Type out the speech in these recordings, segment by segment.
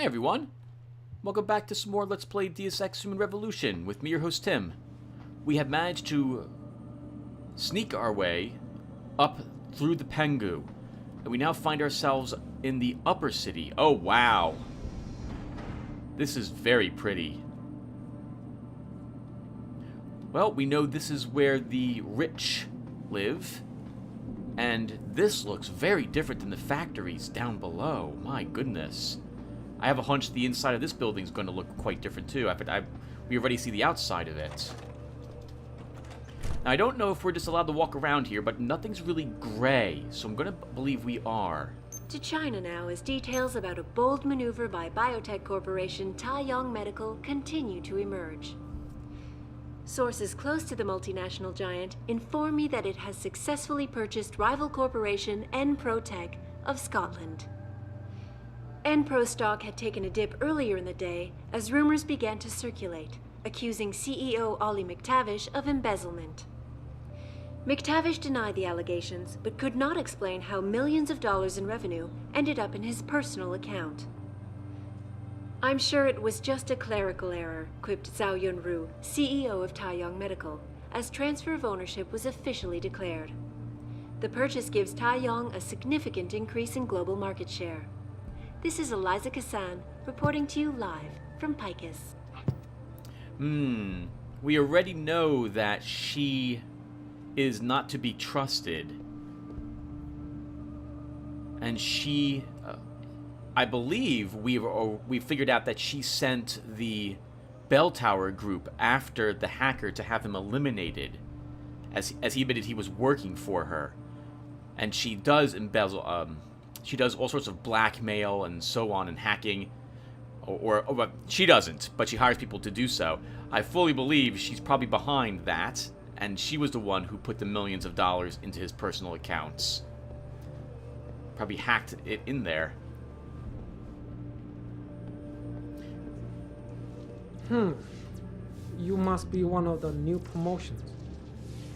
Hey everyone! Welcome back to some more Let's Play Deus Ex Human Revolution with me, your host Tim. We have managed to sneak our way up through the Pengu, and we now find ourselves in the upper city. Oh wow! This is very pretty. Well, we know this is where the rich live, and this looks very different than the factories down below. My goodness. I have a hunch the inside of this building is going to look quite different too. We already see the outside of it. Now, I don't know if we're just allowed to walk around here, but nothing's really gray, so I'm going to believe we are. To China now as details about a bold maneuver by biotech corporation Taiyong Medical continue to emerge. Sources close to the multinational giant inform me that it has successfully purchased rival corporation N-Protech of Scotland. N-Pro stock had taken a dip earlier in the day as rumors began to circulate, accusing CEO Ollie McTavish of embezzlement. McTavish denied the allegations, but could not explain how millions of dollars in revenue ended up in his personal account. "I'm sure it was just a clerical error," quipped Zhao Yunru, CEO of Taiyong Medical, as transfer of ownership was officially declared. The purchase gives Taiyong a significant increase in global market share. This is Eliza Kassan, reporting to you live from Picus. We already know that she is not to be trusted. And she, I believe we figured out that she sent the Bell Tower group after the hacker to have him eliminated, as he admitted he was working for her. And she does embezzle, she does all sorts of blackmail and so on and hacking. Or she doesn't, but she hires people to do so. I fully believe she's probably behind that, and she was the one who put the millions of dollars into his personal accounts. Probably hacked it in there. You must be one of the new promotions.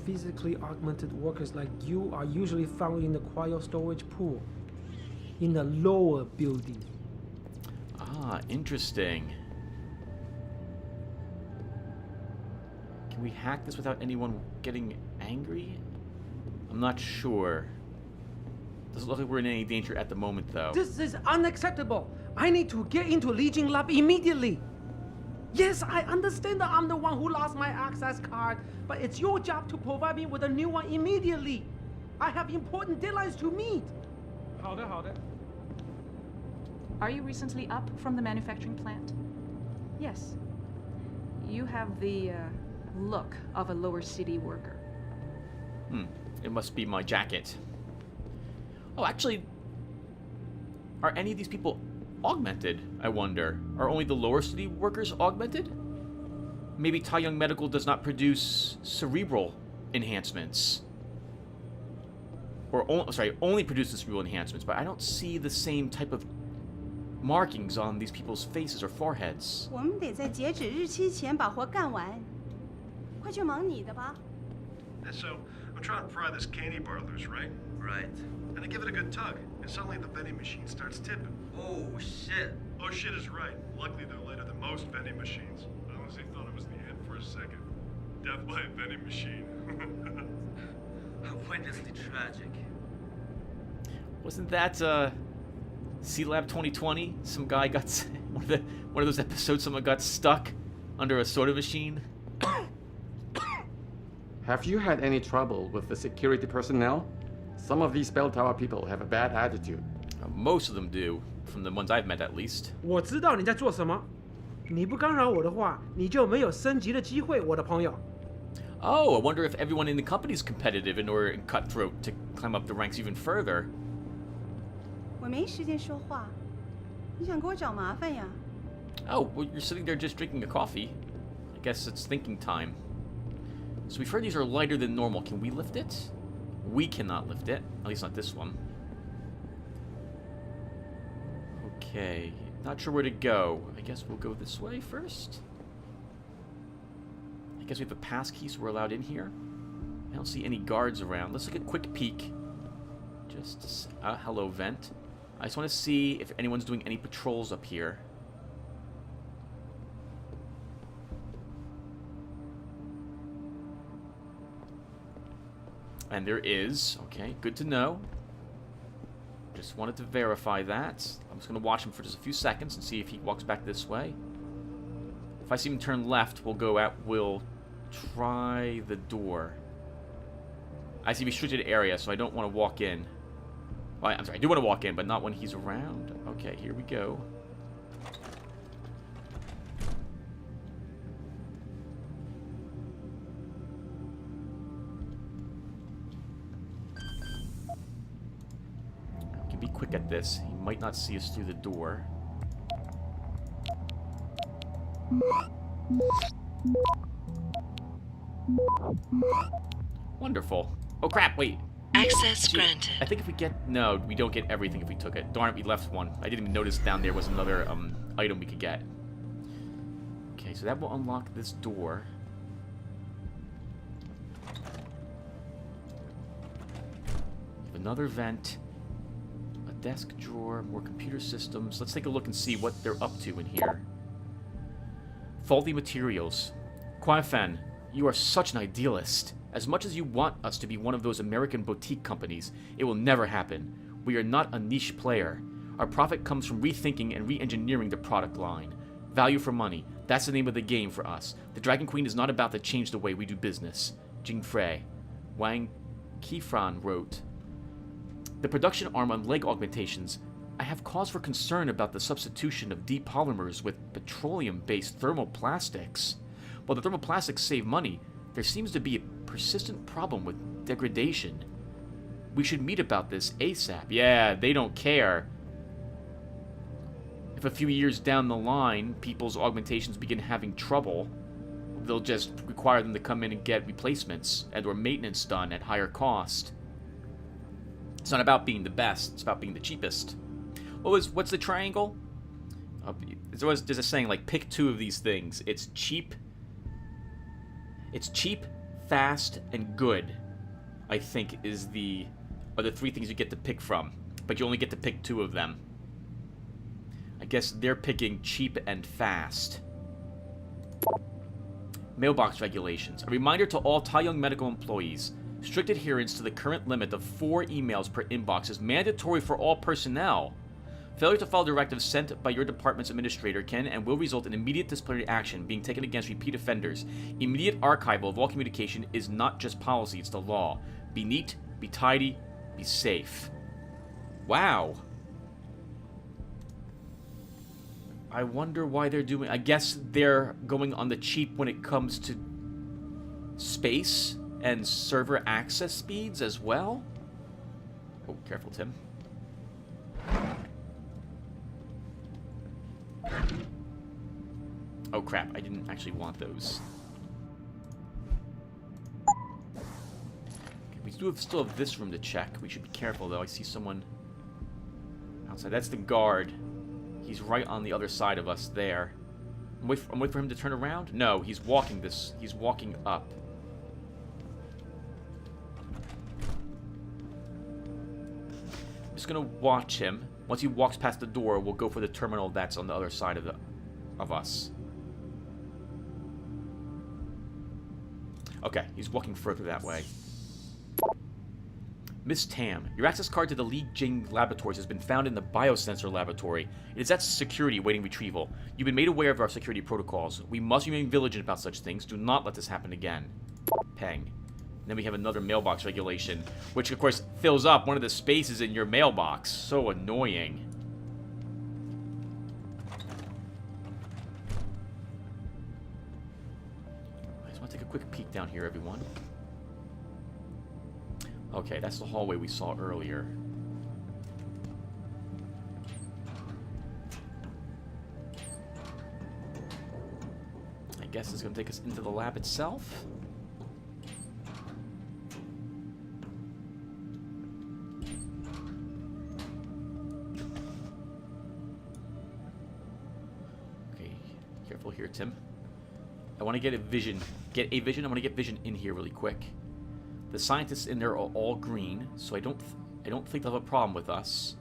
Physically augmented workers like you are usually found in the cryo storage pool, in the lower building. Ah, interesting. Can we hack this without anyone getting angry? I'm not sure. Doesn't look like we're in any danger at the moment, though. This is unacceptable. I need to get into Legion Lab immediately. Yes, I understand that I'm the one who lost my access card, but it's your job to provide me with a new one immediately. I have important deadlines to meet. 好的，好的。 Are you recently up from the manufacturing plant? Yes. You have the look of a lower city worker. It must be my jacket. Oh, actually, are any of these people augmented, I wonder? Are only the lower city workers augmented? Maybe Taiyong Medical does not produce cerebral enhancements. Or, only produces cerebral enhancements, but I don't see the same type of markings on these people's faces or foreheads. 我们得在截止日期前把活干完。快去忙你的吧。 So, I'm trying to fry this candy bar loose, right? Right. And I give it a good tug, and suddenly the vending machine starts tipping. Oh, shit. Oh shit is right. Luckily they're later than most vending machines. I honestly thought it was the end for a second. Death by a vending machine. Witnessly tragic. Wasn't that C-Lab 2020? Some guy got one of those episodes. Someone got stuck under a soda machine. Have you had any trouble with the security personnel? Some of these bell tower people have a bad attitude. Most of them do, from the ones I've met at least. 我知道你在做什么。你不干扰我的话，你就没有升级的机会，我的朋友。 Oh, I wonder if everyone in the company is competitive in order and cutthroat to climb up the ranks even further. 我没时间说话，你想给我找麻烦呀？ Oh, well, you're sitting there just drinking a coffee. I guess it's thinking time. So we've heard these are lighter than normal. Can we lift it? We cannot lift it. At least not this one. Okay. Not sure where to go. I guess we'll go this way first. I guess we have a pass key, so we're allowed in here. I don't see any guards around. Let's take a quick peek. Just, hello, vent. I just want to see if anyone's doing any patrols up here. And there is. Okay, good to know. Just wanted to verify that. I'm just going to watch him for just a few seconds and see if he walks back this way. If I see him turn left, we'll try the door. I see restricted area, so I don't want to walk in. Well, I'm sorry, I do want to walk in, but not when he's around. Okay, here we go. We can be quick at this. He might not see us through the door. Wonderful. Oh crap, wait. Access Actually, granted. I think if we get... No, we don't get everything if we took it. Darn it, we left one. I didn't even notice down there was another item we could get. Okay, so that will unlock this door. Another vent. A desk drawer. More computer systems. Let's take a look and see what they're up to in here. Faulty materials. Quan-Fan, you are such an idealist. As much as you want us to be one of those American boutique companies, it will never happen. We are not a niche player. Our profit comes from rethinking and re-engineering the product line. Value for money. That's the name of the game for us. The Dragon Queen is not about to change the way we do business. Jing Frey. Wang Qifran wrote, the production arm on leg augmentations. I have cause for concern about the substitution of depolymers with petroleum-based thermoplastics. While the thermoplastics save money, there seems to be a persistent problem with degradation. We should meet about this ASAP. Yeah, they don't care. If a few years down the line, people's augmentations begin having trouble, they'll just require them to come in and get replacements and or maintenance done at higher cost. It's not about being the best, it's about being the cheapest. What's the triangle? There's a saying like, pick two of these things. It's cheap, fast, and good, I think are the three things you get to pick from. But you only get to pick two of them. I guess they're picking cheap and fast. Mailbox regulations. A reminder to all Taiyang medical employees. Strict adherence to the current limit of 4 emails per inbox is mandatory for all personnel. Failure to follow directives sent by your department's administrator can and will result in immediate disciplinary action being taken against repeat offenders. Immediate archival of all communication is not just policy, it's the law. Be neat, be tidy, be safe. Wow. I wonder why they're doing... I guess they're going on the cheap when it comes to space and server access speeds as well? Oh, careful, Tim. Oh crap, I didn't actually want those. Okay, we still have this room to check. We should be careful though. I see someone outside. That's the guard. He's right on the other side of us there. I'm waiting for him to turn around? No, he's walking up. I'm just gonna watch him. Once he walks past the door, we'll go for the terminal that's on the other side of us. Okay, he's walking further that way. Miss Tam, your access card to the Li Jing laboratories has been found in the biosensor laboratory. It is at security awaiting retrieval. You've been made aware of our security protocols. We must remain vigilant about such things. Do not let this happen again. Peng. And then we have another mailbox regulation, which of course fills up one of the spaces in your mailbox. So annoying. I just want to take a quick peek down here, everyone. Okay, that's the hallway we saw earlier. I guess it's going to take us into the lab itself. Okay, careful here, Tim. I want to get a vision. I want to get vision in here really quick. The scientists in there are all green, so I don't think they'll have a problem with us.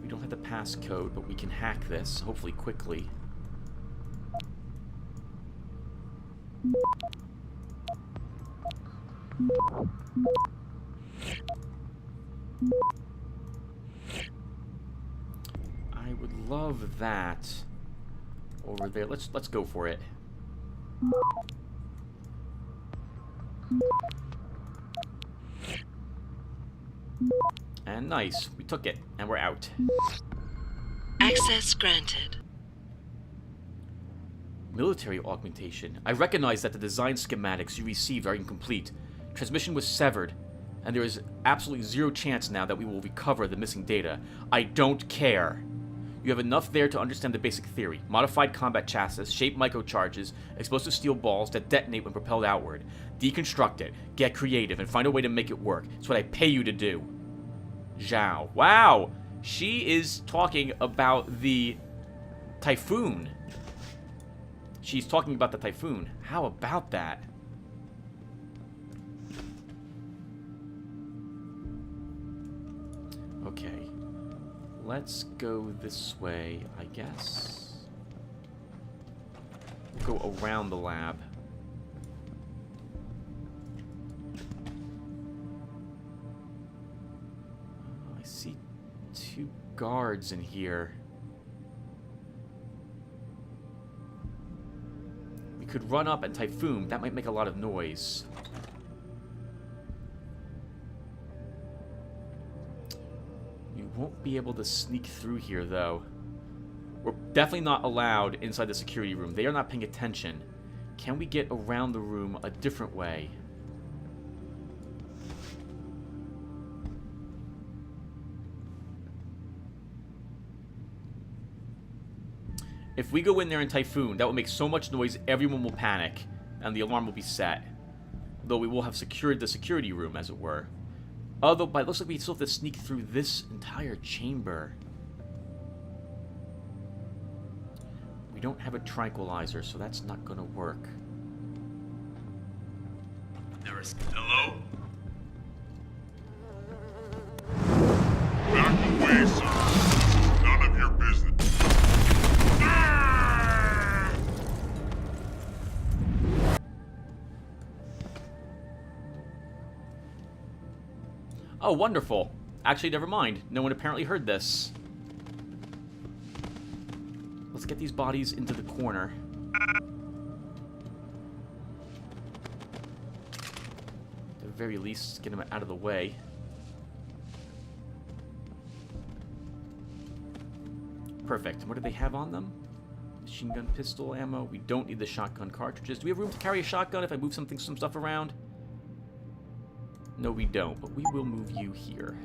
We don't have the passcode, but we can hack this, hopefully quickly. I would love that over there. Let's go for it. And nice, we took it, and we're out. Access granted. Military augmentation. I recognize that the design schematics you received are incomplete. Transmission was severed, and there is absolutely zero chance now that we will recover the missing data. I don't care. You have enough there to understand the basic theory. Modified combat chassis, shaped microcharges, explosive steel balls that detonate when propelled outward. Deconstruct it, get creative, and find a way to make it work. It's what I pay you to do. Zhao. Wow! She is talking about the Typhoon. She's talking about the Typhoon. How about that? Okay. Let's go this way, I guess. We'll go around the lab. I see 2 guards in here. We could run up and Typhoon. That might make a lot of noise. We won't be able to sneak through here, though. We're definitely not allowed inside the security room. They are not paying attention. Can we get around the room a different way? If we go in there in Typhoon, that will make so much noise, everyone will panic, and the alarm will be set. Though we will have secured the security room, as it were. Although, but it looks like we still have to sneak through this entire chamber. We don't have a tranquilizer, so that's not gonna work. Hello? Back away, sir. This is none of your business. Oh, wonderful. Actually, never mind. No one apparently heard this. Let's get these bodies into the corner. At the very least, get them out of the way. Perfect. What do they have on them? Machine gun, pistol, ammo. We don't need the shotgun cartridges. Do we have room to carry a shotgun if I move some stuff around? No, we don't, but we will move you here.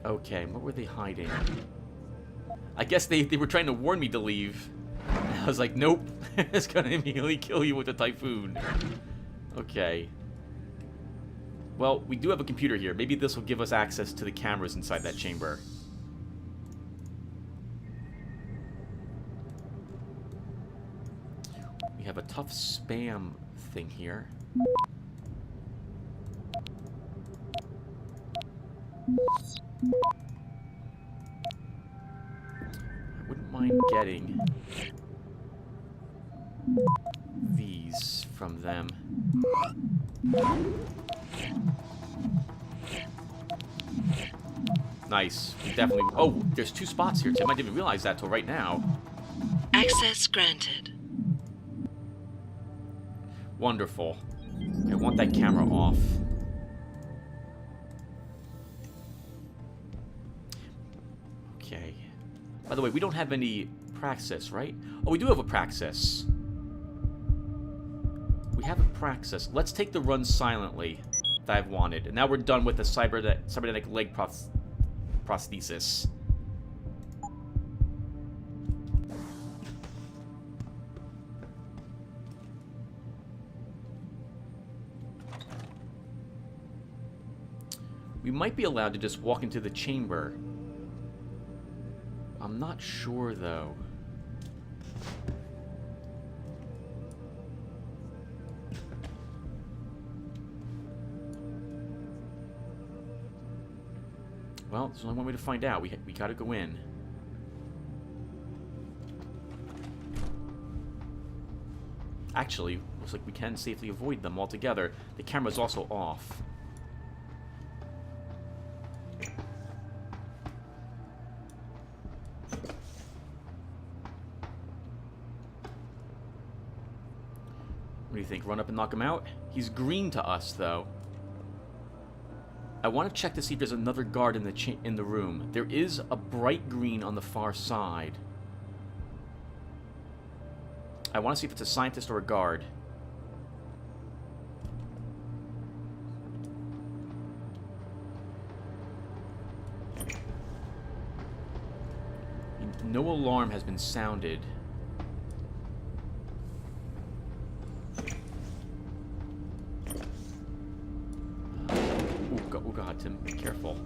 Okay, what were they hiding? I guess they were trying to warn me to leave. I was like, nope. It's gonna immediately kill you with the Typhoon. Okay. Well, we do have a computer here. Maybe this will give us access to the cameras inside that chamber. We have a tough spam thing here. I wouldn't mind getting these from them. Nice. We definitely... Oh, there's 2 spots here, Tim. I didn't realize that till right now. Access granted. Wonderful. I want that camera off. Okay. By the way, we don't have any praxis, right? Oh, we do have a praxis. We have a praxis. Let's take the run silently that I've wanted. And now we're done with the cybernetic leg prosthesis. We might be allowed to just walk into the chamber. I'm not sure, though. Well, there's only one way to find out. We gotta go in. Actually, looks like we can safely avoid them altogether. The camera's also off. What do you think? Run up and knock him out? He's green to us, though. I want to check to see if there's another guard in the room. There is a bright green on the far side. I want to see if it's a scientist or a guard. No alarm has been sounded. Oh god, Tim, be careful.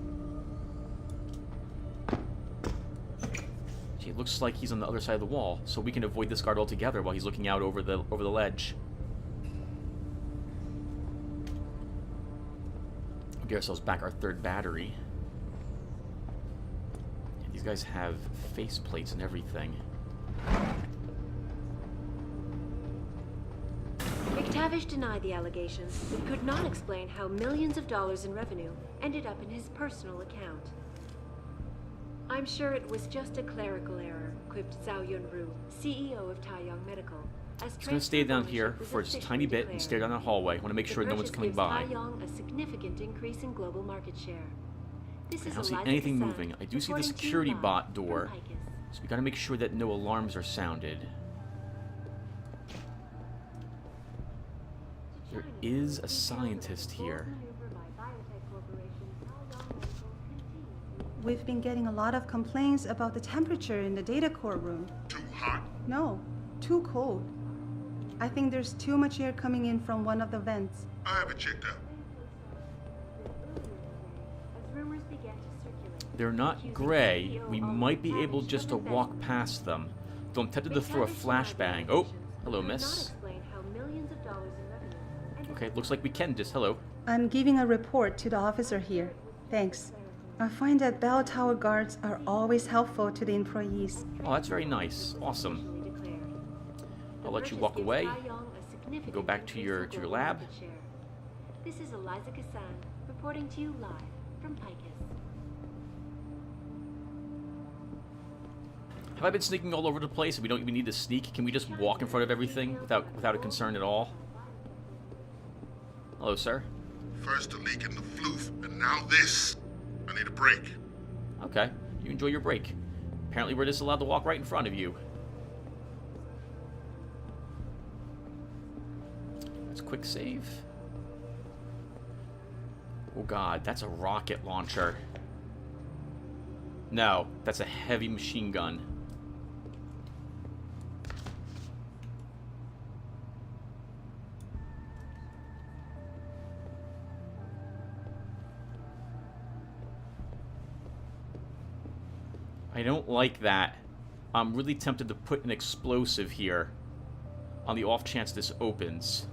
Gee, it looks like he's on the other side of the wall, so we can avoid this guard altogether while he's looking out over the ledge. We'll get ourselves back our third battery. And these guys have face plates and everything. McTavish denied the allegations, but could not explain how millions of dollars in revenue ended up in his personal account. I'm sure it was just a clerical error, quipped Zhao Yunru, CEO of Taiyang Medical. I'm just going to stay down here for just a tiny bit and stare down the hallway. I want to make sure no one's coming by. Taiyang a significant increase in global market share. I don't see anything moving. I do see the security bot door, so we got to make sure that no alarms are sounded. There is a scientist here. We've been getting a lot of complaints about the temperature in the data core room. Too hot. No, too cold. I think there's too much air coming in from one of the vents. I have it checked out. They're not gray. We might be able just to walk past them. Though I'm tempted to throw a flashbang. Oh, hello, miss. Okay, looks like we can just... Hello. I'm giving a report to the officer here. Thanks. I find that bell tower guards are always helpful to the employees. Oh, that's very nice. Awesome. I'll let you walk away. Go back to your lab. This is Eliza Kassan reporting to you live from Picus. Have I been sneaking all over the place? We don't even need to sneak. Can we just walk in front of everything without a concern at all? Hello, sir. First a leak in the floof, and now this. I need a break. Okay, you enjoy your break. Apparently we're just allowed to walk right in front of you. Let's quick save. Oh god, that's a rocket launcher. No, that's a heavy machine gun. I don't like that. I'm really tempted to put an explosive here on the off chance this opens.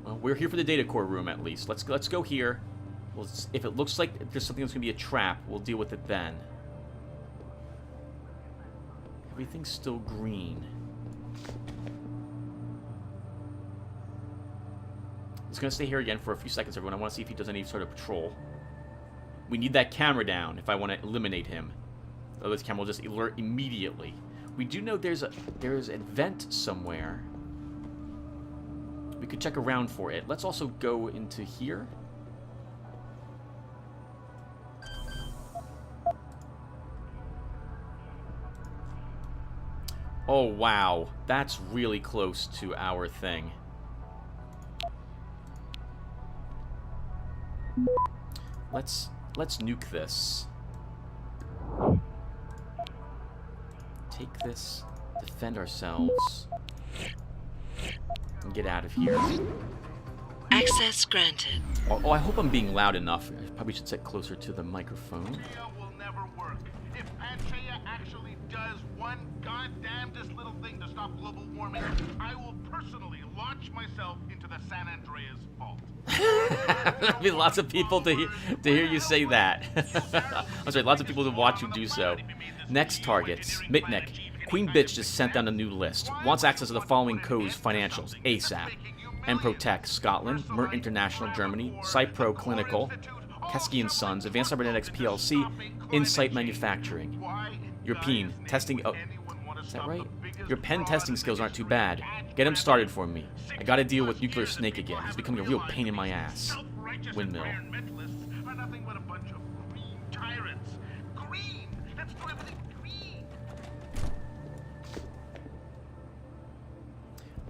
Well, we're here for the data core room at least. Let's go here. Well, if it looks like there's something that's going to be a trap, we'll deal with it then. Everything's still green. He's going to stay here again for a few seconds, everyone. I want to see if he does any sort of patrol. We need that camera down if I want to eliminate him. Otherwise, the camera will just alert immediately. We do know there's a vent somewhere. We could check around for it. Let's also go into here. Oh, wow. That's really close to our thing. Let's nuke this. Take this, defend ourselves, and get out of here. Access granted. Oh, I hope I'm being loud enough. I probably should sit closer to the microphone. Panchaea will never work. If Panchaea actually does one goddamnedest little thing to stop global warming, I will personally launch myself into the San Andreas fault. There'll be lots of people to hear you say that. I'm sorry, lots of people to watch you do so. Next targets. Mitnick. Queen Bitch just sent down a new list. Wants access to the following codes financials. ASAP. Emprotech, Scotland. Mert International, Germany. Cypro Clinical. Kesky & Sons. Advanced Cybernetics PLC. Insight Manufacturing. European. Testing... Oh, is that right? Your pen testing skills aren't too bad. Get him started for me. I gotta deal with Nuclear Snake again. He's becoming a real pain in my ass. Windmill.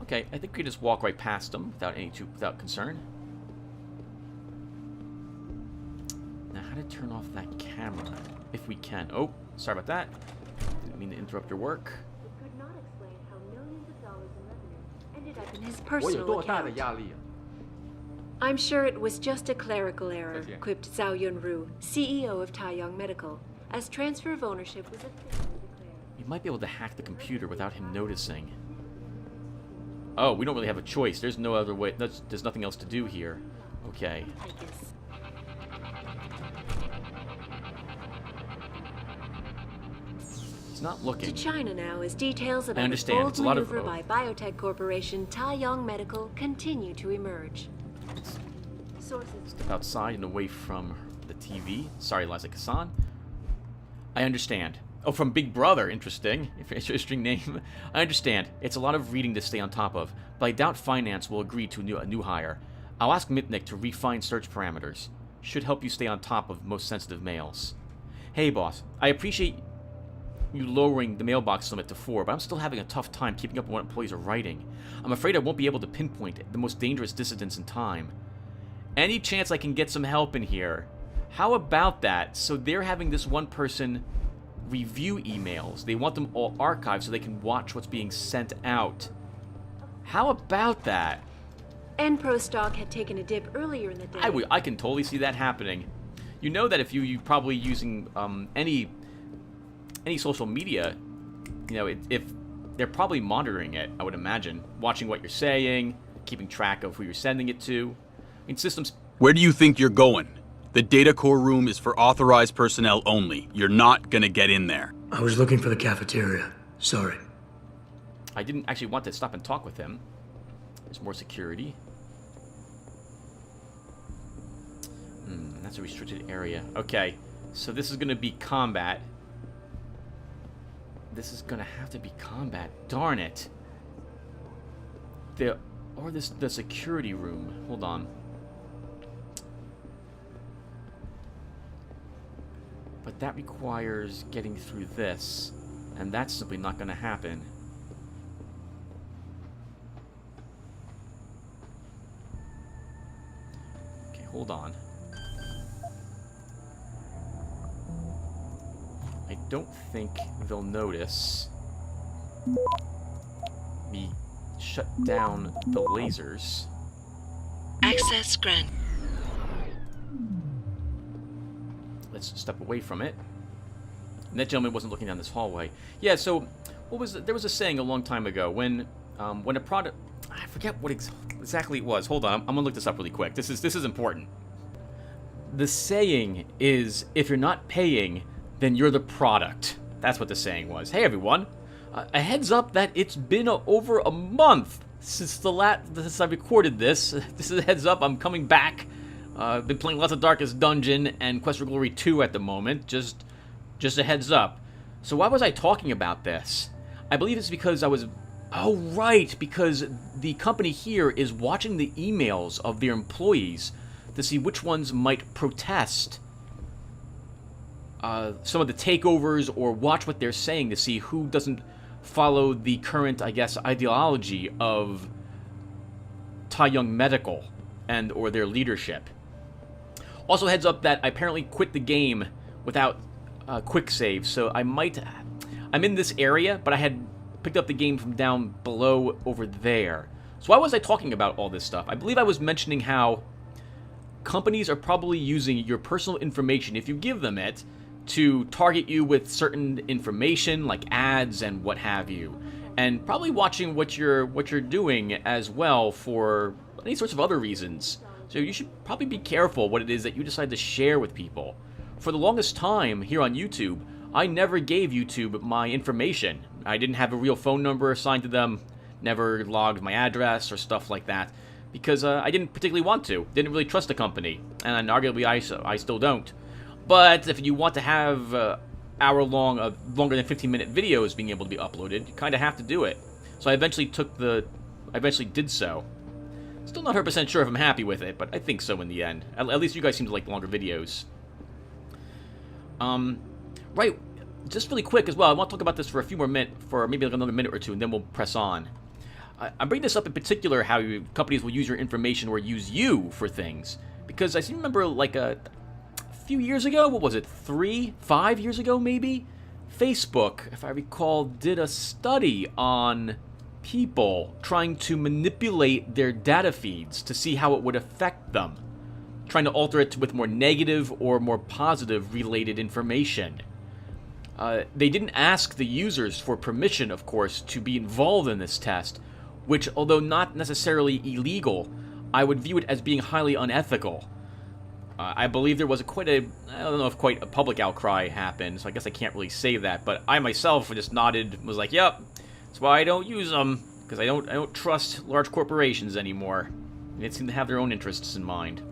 Okay, I think we just walk right past them without concern. Now, how to turn off that camera, if we can. Oh, sorry about that. Didn't mean to interrupt your work. It could not explain how millions of dollars in revenue ended up in his personal account. I'm sure it was just a clerical error, quipped Zhao Yunru, CEO of Taiyang Medical, as transfer of ownership was officially declared. We might be able to hack the computer without him noticing. Oh, we don't really have a choice. There's no other way. There's nothing else to do here. Okay. He's not looking. To China now as details about a bold maneuver by biotech corporation Taiyang Medical continue to emerge. Sources. Step outside and away from the TV. Sorry, Liza Kassan. I understand. Oh, from Big Brother. Interesting. Interesting name. I understand. It's a lot of reading to stay on top of, but I doubt finance will agree to a new hire. I'll ask Mitnick to refine search parameters. Should help you stay on top of most sensitive mails. Hey, boss. I appreciate you lowering the mailbox limit to 4, but I'm still having a tough time keeping up with what employees are writing. I'm afraid I won't be able to pinpoint the most dangerous dissidents in time. Any chance I can get some help in here? How about that? So they're having this one person review emails. They want them all archived so they can watch what's being sent out. How about that? Enpro stock had taken a dip earlier in the day. I can totally see that happening. You know that if you're probably using any social media, you know, if they're probably monitoring it, I would imagine, watching what you're saying, keeping track of who you're sending it to. I mean, systems. Where do you think you're going? The data core room is for authorized personnel only. You're not gonna get in there. I was looking for the cafeteria. Sorry. I didn't actually want to stop and talk with him. There's more security. That's a restricted area. Okay, so this is gonna be combat. This is gonna have to be combat. Darn it. The security room. Hold on. But that requires getting through this, and that's simply not going to happen. Okay, hold on. I don't think they'll notice me shut down the lasers. Access granted. Let's step away from it. And that gentleman wasn't looking down this hallway. Yeah, so there was a saying a long time ago when a product, I forget what exactly it was. Hold on, I'm gonna look this up really quick. This is important. The saying is, if you're not paying, then you're the product. That's what the saying was. Hey everyone, a heads up that it's been over a month since I recorded this. This is a heads up. I'm coming back. I've been playing lots of Darkest Dungeon and Quest for Glory 2 at the moment. Just a heads up. So why was I talking about this? I believe it's because I was... Oh, right, because the company here is watching the emails of their employees to see which ones might protest some of the takeovers or watch what they're saying to see who doesn't follow the current, I guess, ideology of Taiyang Medical and or their leadership. Also, heads up that I apparently quit the game without quick save, so I'm in this area, but I had picked up the game from down below over there. So why was I talking about all this stuff? I believe I was mentioning how companies are probably using your personal information, if you give them it, to target you with certain information like ads and what have you, and probably watching what you're doing as well for any sorts of other reasons. So you should probably be careful what it is that you decide to share with people. For the longest time here on YouTube, I never gave YouTube my information, I didn't have a real phone number assigned to them, never logged my address or stuff like that, because I didn't particularly want to. Didn't really trust the company, and arguably I still don't. But if you want to have hour-long, longer than 15-minute videos being able to be uploaded, you kind of have to do it. So I eventually did so. Still not 100% sure if I'm happy with it, but I think so in the end. At least you guys seem to like longer videos. Right, just really quick as well, I want to talk about this for a few more minutes, for maybe like another minute or two, and then we'll press on. I bring this up in particular, how companies will use your information or use you for things. Because I seem to remember, like, a few years ago, what was it, 5 years ago maybe? Facebook, if I recall, did a study on people trying to manipulate their data feeds to see how it would affect them. Trying to alter it with more negative or more positive related information. They didn't ask the users for permission, of course, to be involved in this test, which, although not necessarily illegal, I would view it as being highly unethical. I believe there was I don't know if quite a public outcry happened, so I guess I can't really say that, but I myself just nodded and was like, yep, that's why I don't use them, because I don't trust large corporations anymore. They seem to have their own interests in mind.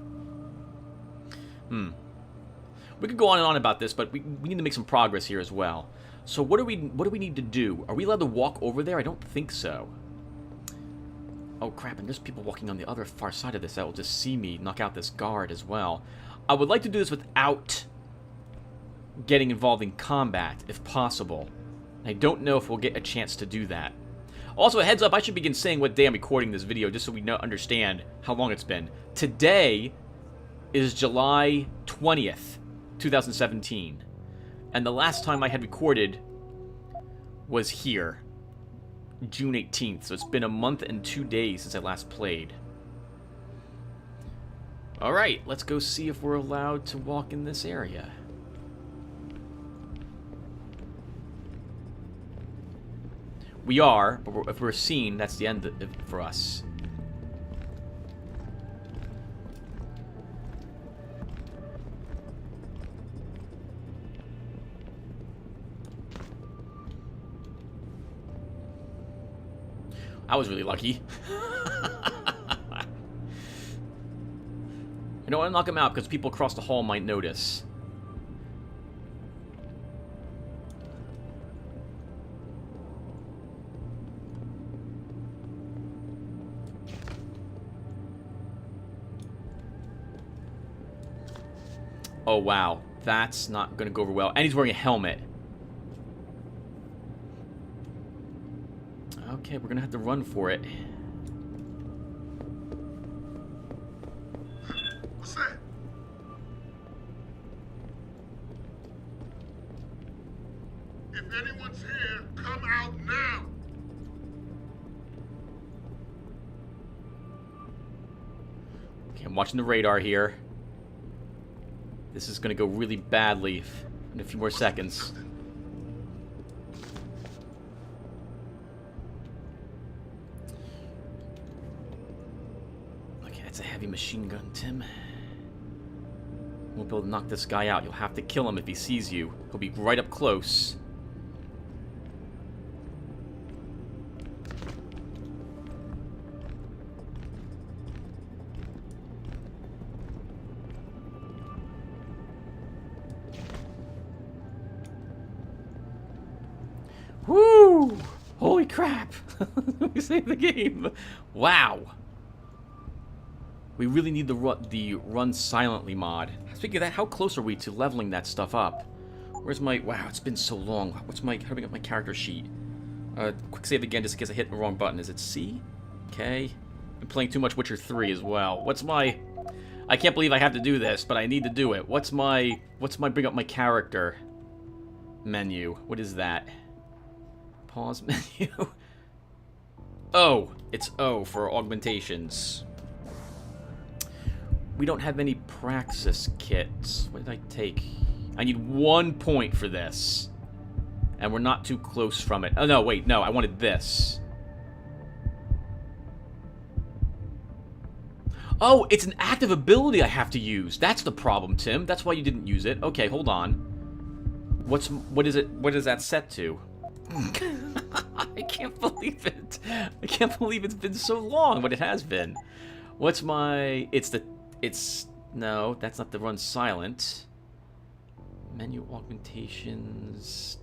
We could go on and on about this, but we need to make some progress here as well. So what do we need to do? Are we allowed to walk over there? I don't think so. Oh crap, and there's people walking on the other far side of this that will just see me knock out this guard as well. I would like to do this without getting involved in combat, if possible. I don't know if we'll get a chance to do that. Also, a heads up, I should begin saying what day I'm recording this video, just so we understand how long it's been. Today is July 20th, 2017. And the last time I had recorded was here, June 18th. So it's been a month and 2 days since I last played. Alright, let's go see if we're allowed to walk in this area. We are, but if we're seen, that's the end of it for us. I was really lucky. I don't want to knock him out because people across the hall might notice. Oh wow, that's not going to go over well. And he's wearing a helmet. Okay, we're gonna have to run for it. What's that? If anyone's here, come out now! Okay, I'm watching the radar here. This is gonna go really badly in a few more seconds. It's a heavy machine gun, Tim. Won't be able to knock this guy out. You'll have to kill him if he sees you. He'll be right up close. Woo! Holy crap! We saved the game! Wow! We really need the run silently mod. Speaking of that, how close are we to leveling that stuff up? Where's my... Wow, it's been so long. How do I get my character sheet? Quick save again just in case I hit the wrong button. Is it C? Okay. I'm playing too much Witcher 3 as well. What's my... I can't believe I have to do this, but I need to do it. What's my bring up my character menu? What is that? Pause menu. O. It's O for augmentations. We don't have any praxis kits. What did I take? I need 1 point for this. And we're not too close from it. Oh, no, wait, no, I wanted this. Oh, it's an active ability I have to use. That's the problem, Tim. That's why you didn't use it. Okay, hold on. What is it? What is that set to? I can't believe it. I can't believe it's been so long, but it has been. What's my... No, that's not the run silent. Menu augmentations.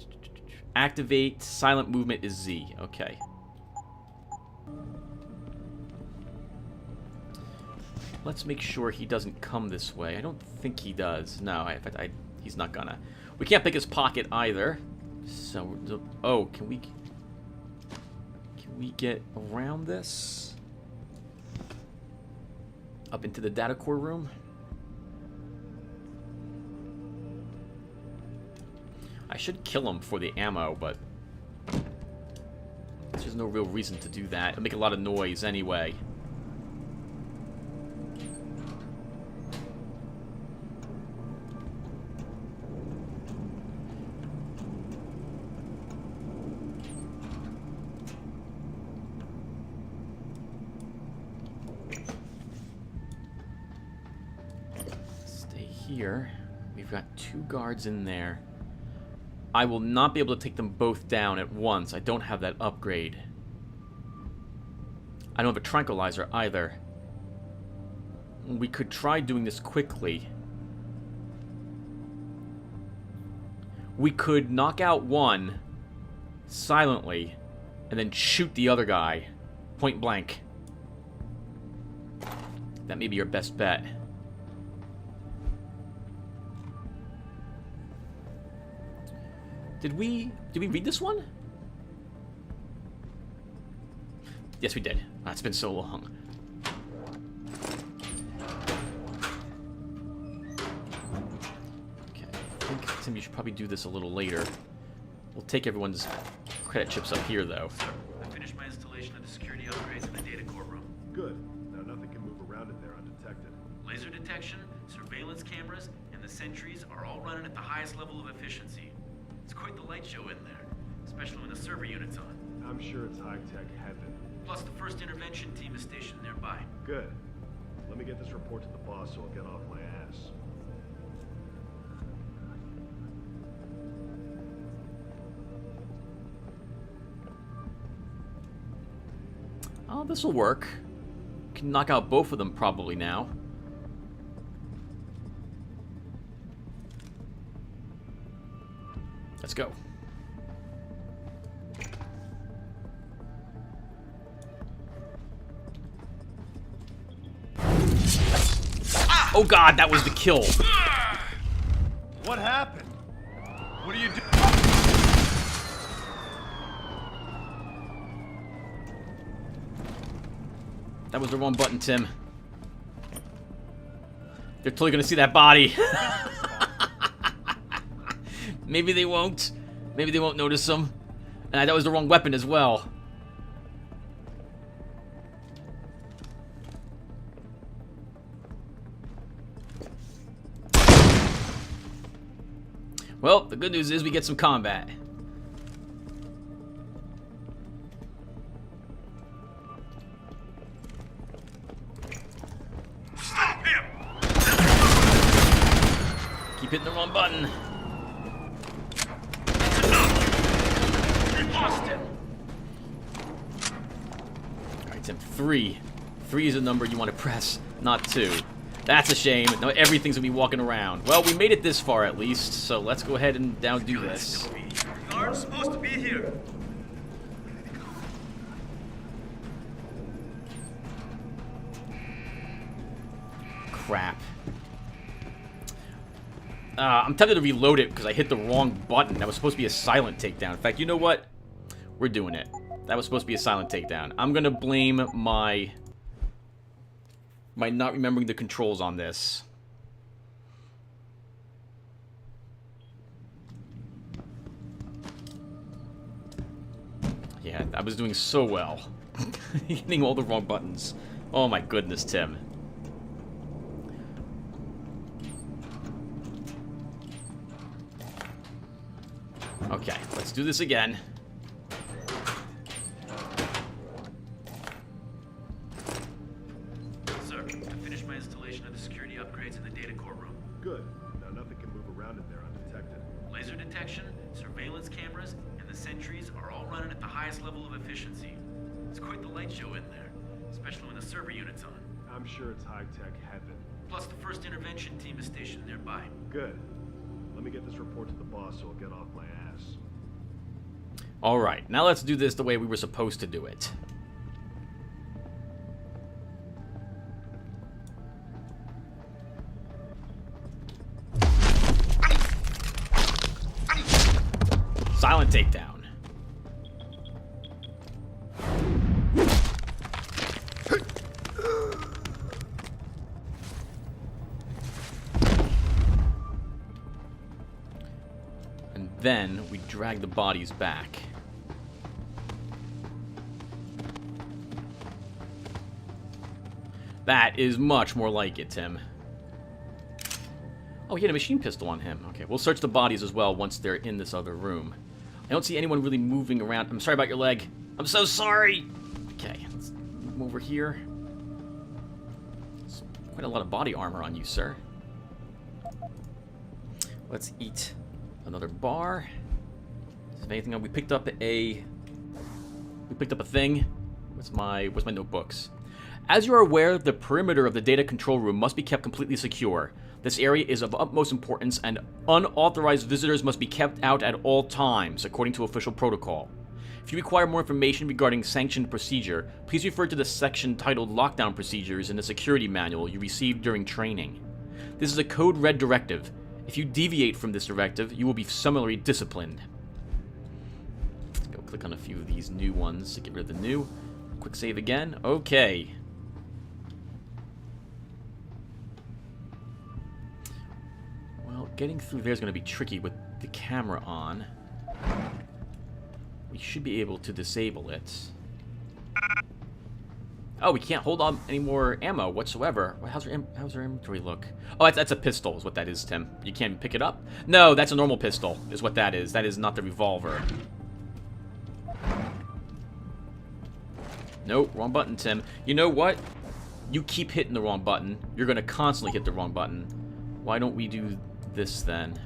Activate. Silent movement is Z. Okay. Let's make sure he doesn't come this way. I don't think he does. No, he's not gonna. We can't pick his pocket either. So, oh, can we get around this? Up into the data core room? I should kill him for the ammo, but there's no real reason to do that. It'll make a lot of noise anyway. Here, we've got 2 guards in there. I will not be able to take them both down at once. I don't have that upgrade. I don't have a tranquilizer either. We could try doing this quickly. We could knock out one silently and then shoot the other guy point blank. That may be your best bet. Did we read this one? Yes, we did. Oh, it's been so long. Okay, I think, Tim, you should probably do this a little later. We'll take everyone's credit chips up here, though. Sir, I finished my installation of the security upgrades in the data core room. Good. Now nothing can move around in there undetected. Laser detection, surveillance cameras, and the sentries are all running at the highest level of efficiency. It's quite the light show in there, especially when the server unit's on. I'm sure it's high-tech heaven. Plus, the first intervention team is stationed nearby. Good. Let me get this report to the boss so I'll get off my ass. Oh, this'll work. Can knock out both of them probably now. Let's go. Oh god, that was the kill. What happened? What are you doing? That was the wrong button, Tim. They're totally gonna see that body. Maybe they won't. Maybe they won't notice them. And that was the wrong weapon as well. Well, the good news is we get some combat. Stop him! Keep hitting the wrong button. Alright, Tim, 3. 3 is a number you want to press, not 2. That's a shame. Now everything's gonna be walking around. Well, we made it this far at least, so let's go ahead and do this. Guard's supposed to be here. Crap. I'm tempted to reload it because I hit the wrong button. That was supposed to be a silent takedown. In fact, you know what? We're doing it. That was supposed to be a silent takedown. I'm gonna blame my not remembering the controls on this. Yeah, I was doing so well. Hitting all the wrong buttons. Oh my goodness, Tim. Okay, let's do this again. Sir, I finished my installation of the security upgrades in the data core room. Good. Now nothing can move around in there undetected. Laser detection, surveillance surveillance cameras, and the sentries are all running at the highest level of efficiency. It's quite the light show in there, especially when the server unit's on. I'm sure it's high-tech heaven. Plus, the first intervention team is stationed nearby. Good. Let me get this report to the boss so I'll get off my ass. Alright, now let's do this the way we were supposed to do it. Silent takedown. And then we drag the bodies back. That is much more like it, Tim. Oh, he had a machine pistol on him. Okay, we'll search the bodies as well once they're in this other room. I don't see anyone really moving around. I'm sorry about your leg. I'm so sorry. Okay, let's move over here. There's quite a lot of body armor on you, sir. Let's eat another bar. Is there anything else? We picked up a thing. Where's my notebooks? As you are aware, the perimeter of the data control room must be kept completely secure. This area is of utmost importance, and unauthorized visitors must be kept out at all times, according to official protocol. If you require more information regarding sanctioned procedure, please refer to the section titled Lockdown Procedures in the security manual you received during training. This is a code red directive. If you deviate from this directive, you will be summarily disciplined. Let's go click on a few of these new ones to get rid of the new. Quick save again. Okay. Getting through there is going to be tricky with the camera on. We should be able to disable it. Oh, we can't hold on any more ammo whatsoever. How's our inventory look? Oh, that's a pistol is what that is, Tim. You can't pick it up? No, that's a normal pistol is what that is. That is not the revolver. Nope, wrong button, Tim. You know what? You keep hitting the wrong button. You're going to constantly hit the wrong button. Why don't we do this then?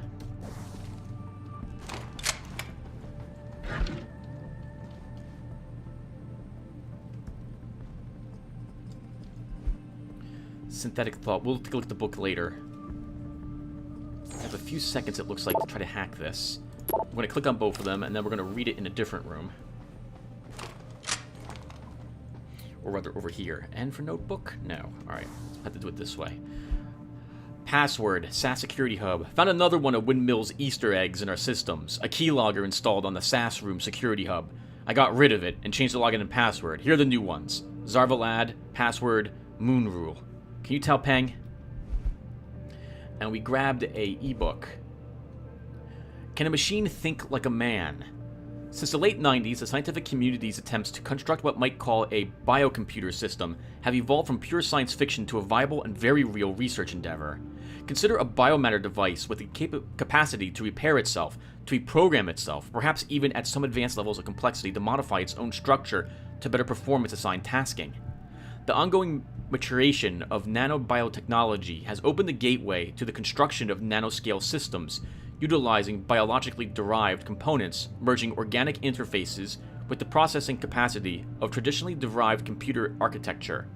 Synthetic thought. We'll take a look at the book later. I have a few seconds, it looks like, to try to hack this. I'm going to click on both of them, and then we're going to read it in a different room. Or rather, over here. And for notebook? No. Alright, I have to do it this way. Password, SAS Security Hub. Found another one of Windmill's Easter eggs in our systems. A keylogger installed on the SAS Room Security Hub. I got rid of it and changed the login and password. Here are the new ones. Zarvalad, password, Moon Rule. Can you tell, Peng? And we grabbed a ebook. Can a machine think like a man? Since the late 90s, the scientific community's attempts to construct what might call a biocomputer system have evolved from pure science fiction to a viable and very real research endeavor. Consider a biomatter device with the capacity to repair itself, to reprogram itself, perhaps even at some advanced levels of complexity to modify its own structure to better perform its assigned tasking. The ongoing maturation of nanobiotechnology has opened the gateway to the construction of nanoscale systems, utilizing biologically derived components, merging organic interfaces with the processing capacity of traditionally derived computer architecture.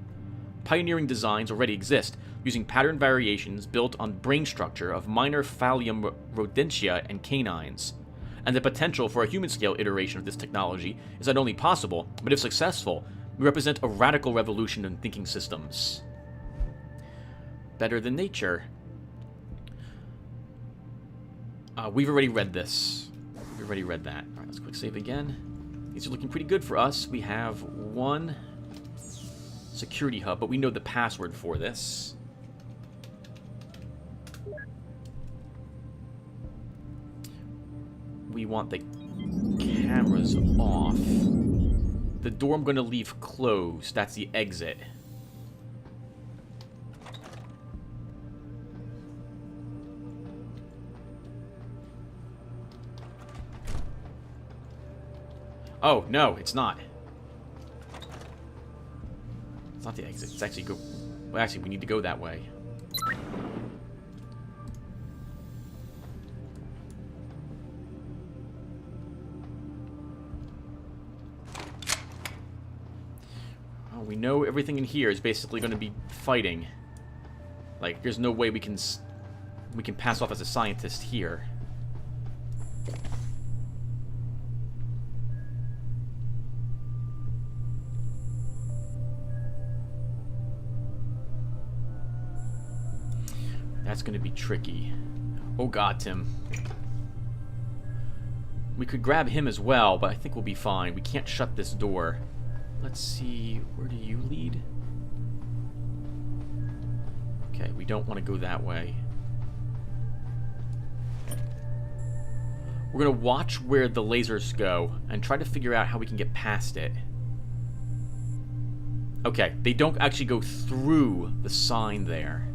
Pioneering designs already exist, using pattern variations built on brain structure of minor Phallium rodentia and canines. And the potential for a human-scale iteration of this technology is not only possible, but if successful, may represent a radical revolution in thinking systems. Better than nature. We've already read this. We've already read that. Alright, let's quick save again. These are looking pretty good for us. We have one security hub, but we know the password for this. We want the cameras off. The door I'm going to leave closed. That's the exit. Oh, no, it's not. It's not the exit. It's actually go... Well, actually, we need to go that way. We know everything in here is basically going to be fighting. Like, there's no way we can pass off as a scientist here. That's going to be tricky. Oh god, Tim. We could grab him as well, but I think we'll be fine. We can't shut this door. Let's see, where do you lead? Okay, we don't want to go that way. We're going to watch where the lasers go and try to figure out how we can get past it. Okay, they don't actually go through the sign there.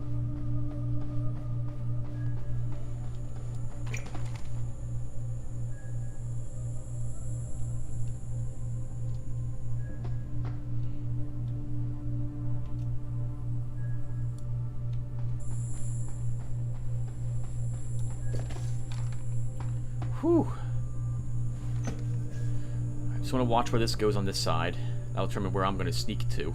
Whew. I just want to watch where this goes on this side. That'll determine where I'm going to sneak to.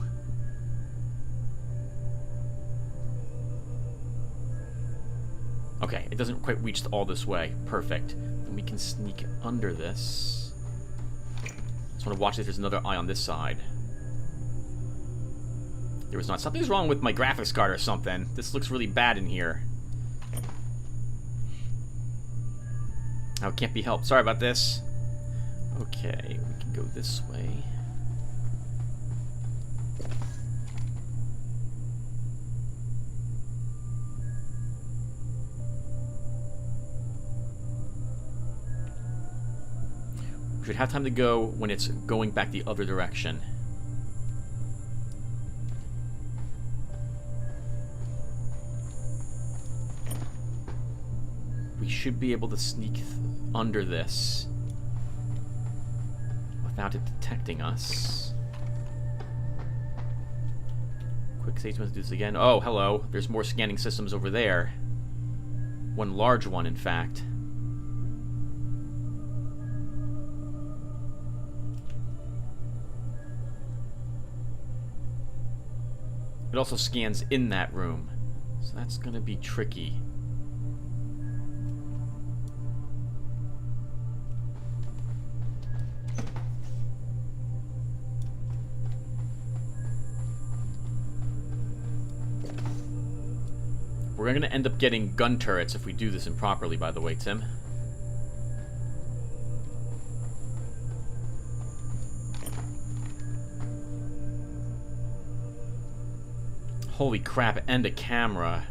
Okay, it doesn't quite reach all this way. Perfect. Then we can sneak under this. Just want to watch if there's another eye on this side. There was not. Something's wrong with my graphics card or something. This looks really bad in here. Oh, it can't be helped. Sorry about this. Okay, we can go this way. We should have time to go when it's going back the other direction. We should be able to sneak under this without it detecting us. Quick save, let's do this again. Oh, hello. There's more scanning systems over there. One large one, in fact. It also scans in that room, so that's gonna be tricky. We're gonna end up getting gun turrets if we do this improperly, by the way, Tim. Holy crap, and a camera.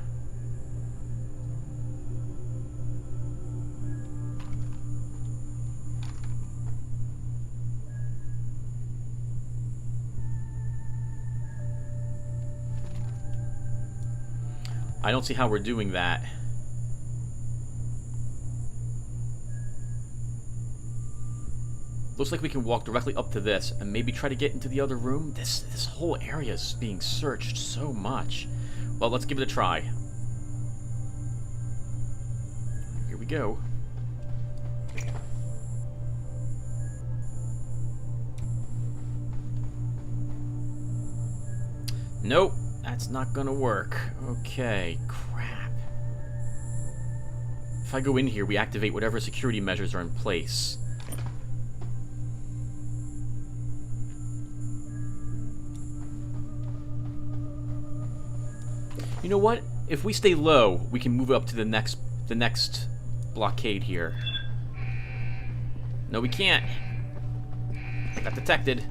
I don't see how we're doing that. Looks like we can walk directly up to this and maybe try to get into the other room. This whole area is being searched so much. Well, let's give it a try. Here we go. Nope, that's not gonna work. Okay, crap. If I go in here, we activate whatever security measures are in place. You know what? If we stay low, we can move up to the next blockade here. No, we can't. Got detected.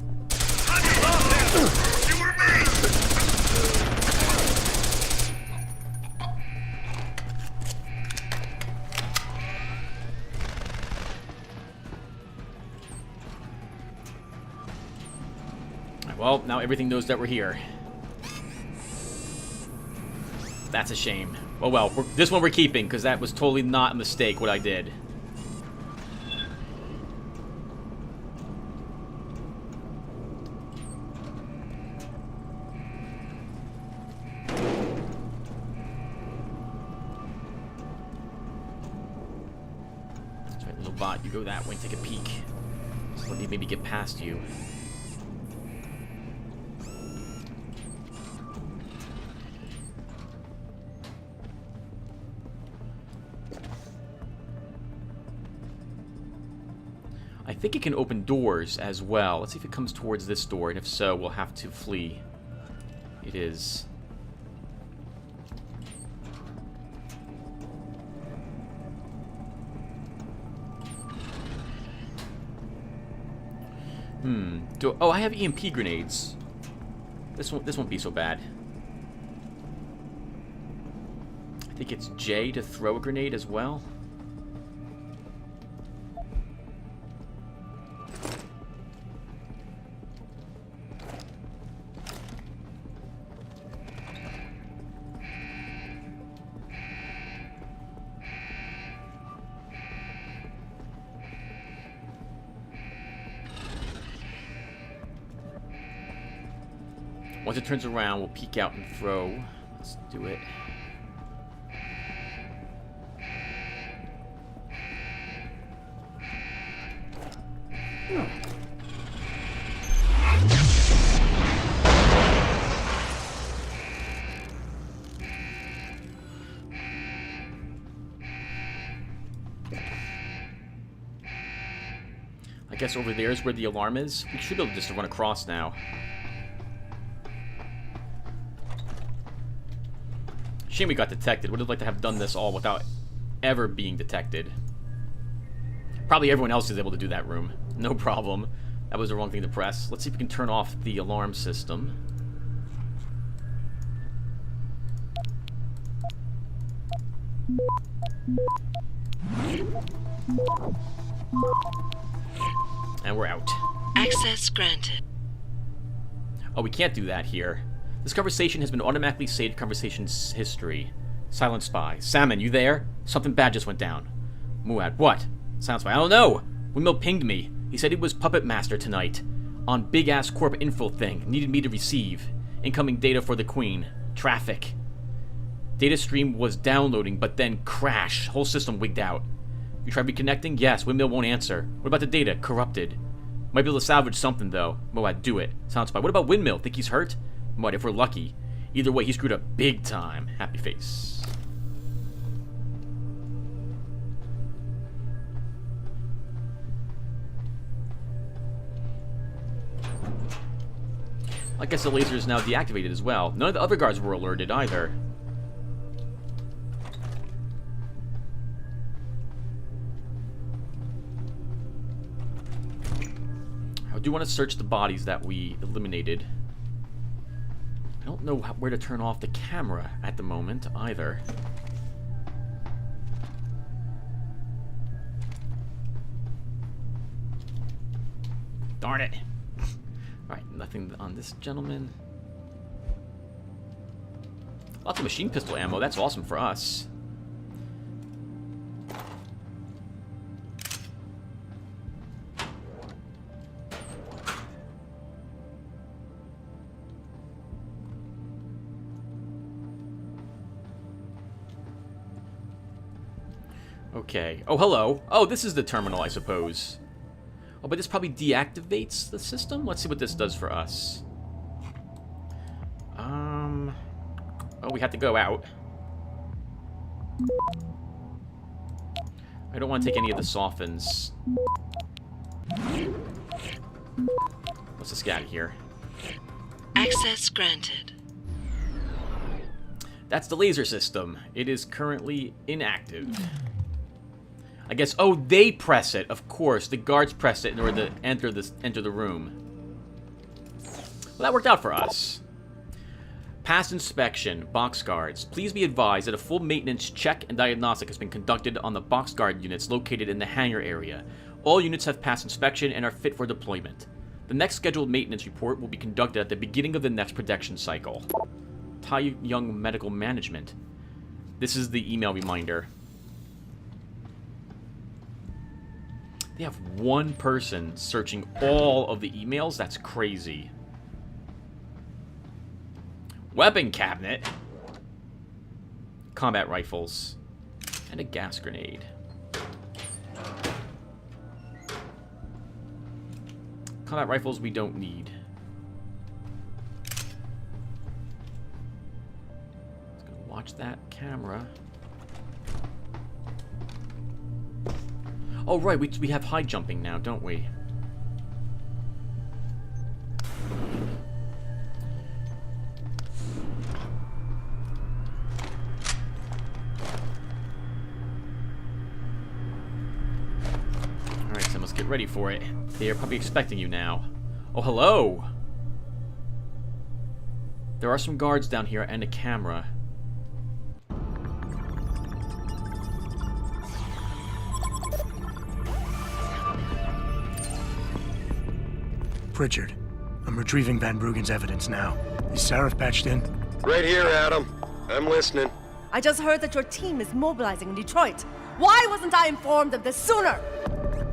Well, now everything knows that we're here. That's a shame. Oh well, this one we're keeping, because that was totally not a mistake what I did. That's right, little bot, you go that way and take a peek. So let me maybe get past you. I think it can open doors as well. Let's see if it comes towards this door, and if so, we'll have to flee. It is. Oh, I have EMP grenades. This won't be so bad. I think it's J to throw a grenade as well. Once it turns around, we'll peek out and throw. Let's do it. I guess over there is where the alarm is. We should be able to just run across now. Shame we got detected. Would have liked to have done this all without ever being detected. Probably everyone else is able to do that room. No problem. That was the wrong thing to press. Let's see if we can turn off the alarm system. And we're out. Access granted. Oh, we can't do that here. This conversation has been automatically saved to conversation's history. Silent Spy. Salmon, you there? Something bad just went down. Muad, what? Silent Spy, I don't know. Windmill pinged me. He said he was Puppet Master tonight. On big-ass corp info thing. Needed me to receive. Incoming data for the Queen. Traffic. Data stream was downloading, but then crash. Whole system wigged out. You tried reconnecting? Yes. Windmill won't answer. What about the data? Corrupted. Might be able to salvage something, though. Muad, do it. Silent Spy, what about Windmill? Think he's hurt? What if we're lucky? Either way, he screwed up big time. Happy face. I guess the laser is now deactivated as well. None of the other guards were alerted either. I do want to search the bodies that we eliminated. I don't know where to turn off the camera at the moment, either. Darn it! Alright, nothing on this gentleman. Lots of machine pistol ammo, that's awesome for us. Okay. Oh, hello. Oh, this is the terminal, I suppose. Oh, but this probably deactivates the system? Let's see what this does for us. Oh, we have to go out. I don't want to take any of the softens. Let's just get out of here. Access granted. That's the laser system. It is currently inactive. I guess, oh, they press it. Of course, the guards press it in order to enter the room. Well, that worked out for us. Past inspection, box guards. Please be advised that a full maintenance check and diagnostic has been conducted on the box guard units located in the hangar area. All units have passed inspection and are fit for deployment. The next scheduled maintenance report will be conducted at the beginning of the next production cycle. Tai Young Medical Management. This is the email reminder. They have one person searching all of the emails? That's crazy. Weapon cabinet. Combat rifles. And a gas grenade. Combat rifles we don't need. Let's go watch that camera. Oh, right, we have high jumping now, don't we? Alright, so let's get ready for it. They're probably expecting you now. Oh, hello! There are some guards down here and a camera. Pritchard, I'm retrieving Van Bruggen's evidence now. Is Sarif patched in? Right here, Adam. I'm listening. I just heard that your team is mobilizing in Detroit. Why wasn't I informed of this sooner?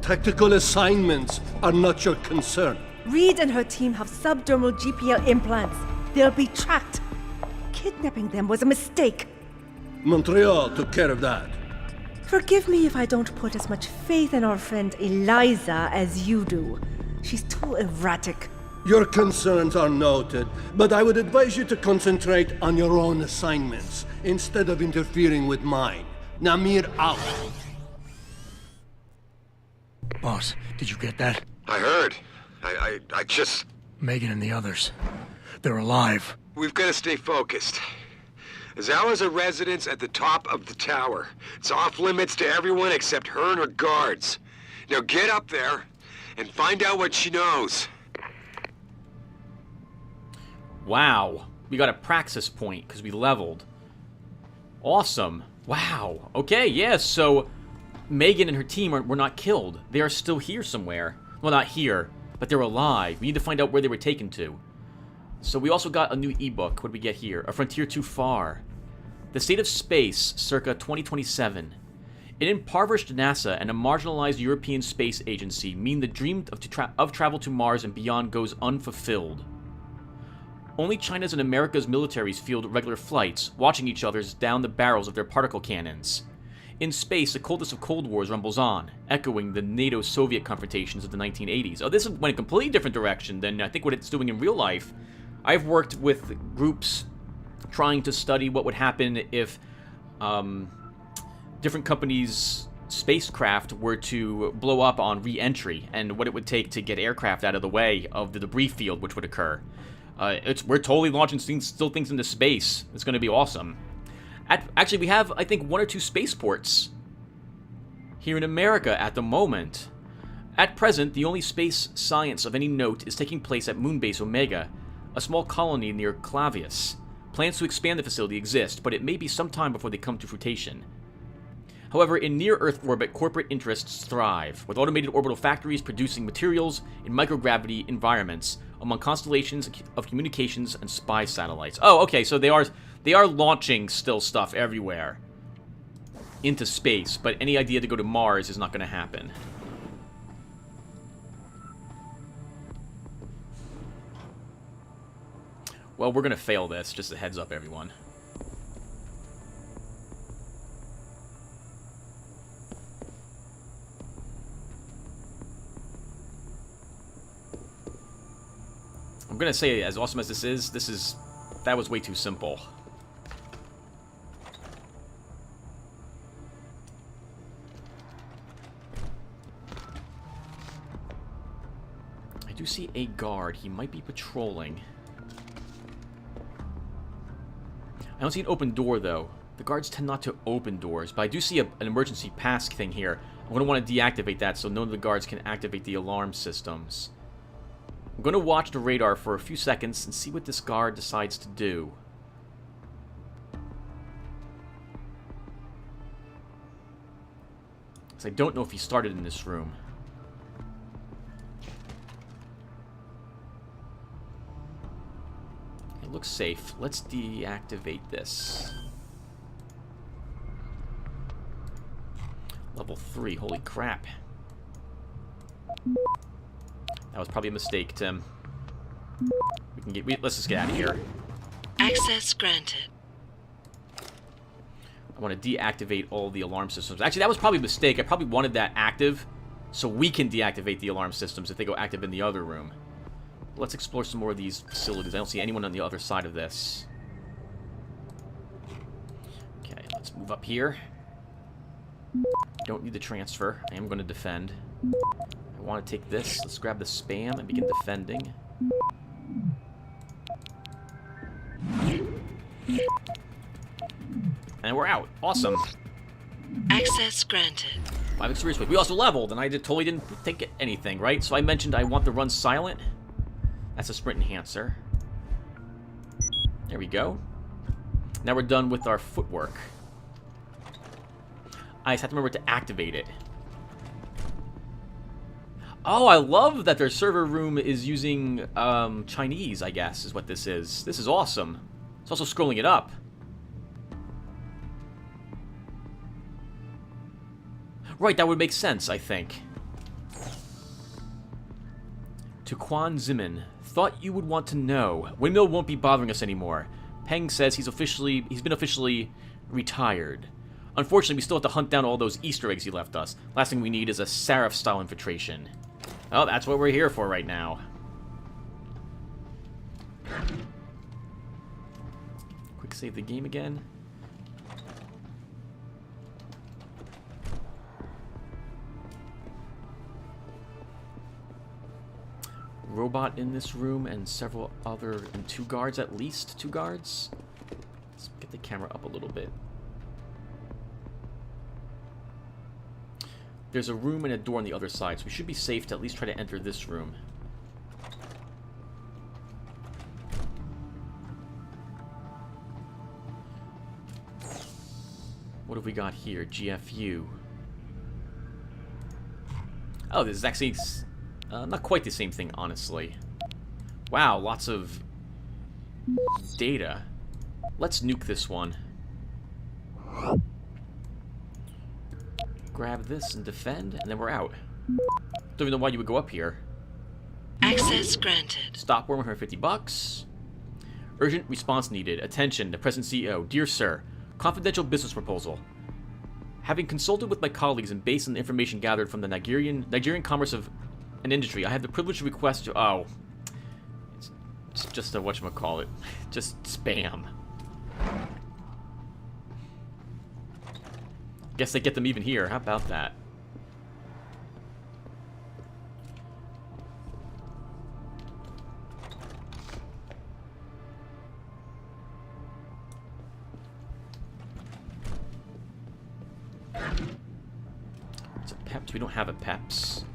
Tactical assignments are not your concern. Reed and her team have subdermal GPL implants. They'll be tracked. Kidnapping them was a mistake. Montreal took care of that. Forgive me if I don't put as much faith in our friend Eliza as you do. She's too erratic. Your concerns are noted, but I would advise you to concentrate on your own assignments instead of interfering with mine. Namir out. Boss, did you get that? I heard. I just... Megan and the others. They're alive. We've got to stay focused. Zawa's a residence at the top of the tower. It's off limits to everyone except her and her guards. Now get up there and find out what she knows. Wow. We got a praxis point because we leveled. Awesome. Wow. Okay, yeah, so Megan and her team were not killed. They are still here somewhere. Well, not here, but they're alive. We need to find out where they were taken to. So we also got a new ebook. What do we get here? A Frontier Too Far. The State of Space, circa 2027. An impoverished NASA and a marginalized European Space Agency mean the dream of travel to Mars and beyond goes unfulfilled. Only China's and America's militaries field regular flights, watching each other's down the barrels of their particle cannons. In space, the coldest of Cold Wars rumbles on, echoing the NATO-Soviet confrontations of the 1980s. Oh, this went a completely different direction than I think what it's doing in real life. I've worked with groups trying to study what would happen if different companies' spacecraft were to blow up on re-entry, and what it would take to get aircraft out of the way of the debris field which would occur. We're totally launching still things into space. It's going to be awesome. Actually, we have, I think, 1 or 2 spaceports here in America at the moment. At present, the only space science of any note is taking place at Moonbase Omega, a small colony near Clavius. Plans to expand the facility exist, but it may be some time before they come to fruition. However, in near-Earth orbit, corporate interests thrive, with automated orbital factories producing materials in microgravity environments among constellations of communications and spy satellites. Oh, okay, so they are launching still stuff everywhere into space, but any idea to go to Mars is not going to happen. Well, we're going to fail this, just a heads up, everyone. I'm going to say, as awesome as this is, that was way too simple. I do see a guard. He might be patrolling. I don't see an open door, though. The guards tend not to open doors, but I do see an emergency pass thing here. I'm going to want to deactivate that so none of the guards can activate the alarm systems. I'm going to watch the radar for a few seconds and see what this guard decides to do. Because I don't know if he started in this room. It looks safe. Let's deactivate this. Level 3, holy crap. That was probably a mistake, Tim. Let's just get out of here. Access granted. I want to deactivate all the alarm systems. Actually, that was probably a mistake. I probably wanted that active so we can deactivate the alarm systems if they go active in the other room. Let's explore some more of these facilities. I don't see anyone on the other side of this. Okay, let's move up here. Don't need the transfer. I am going to defend. I want to take this. Let's grab the spam and begin defending. And we're out. Awesome. Access granted. 5 experience points. We also leveled, and I totally didn't take anything, right? So I mentioned I want the run silent. That's a sprint enhancer. There we go. Now we're done with our footwork. I just have to remember to activate it. Oh, I love that their server room is using Chinese, I guess, is what this is. This is awesome. It's also scrolling it up. Right, that would make sense, I think. To Quan Zimin, thought you would want to know. Windmill won't be bothering us anymore. Peng says he's been officially retired. Unfortunately, we still have to hunt down all those Easter eggs he left us. Last thing we need is a Seraph-style infiltration. Oh, that's what we're here for right now. Quick save the game again. Robot in this room and several other, and 2 guards at least. 2 guards. Let's get the camera up a little bit. There's a room and a door on the other side, so we should be safe to at least try to enter this room. What have we got here? GFU. Oh, this is actually not quite the same thing, honestly. Wow, lots of data. Let's nuke this one. Grab this and defend, and then we're out. Don't even know why you would go up here. Access granted. Stop worm, $150. Urgent response needed. Attention, the present CEO. Dear Sir, confidential business proposal. Having consulted with my colleagues and based on the information gathered from the Nigerian commerce of an industry, I have the privilege to request to... Oh. It's just a whatchamacallit. Just spam. Guess they get them even here. How about that? It's a Peps. We don't have a Peps.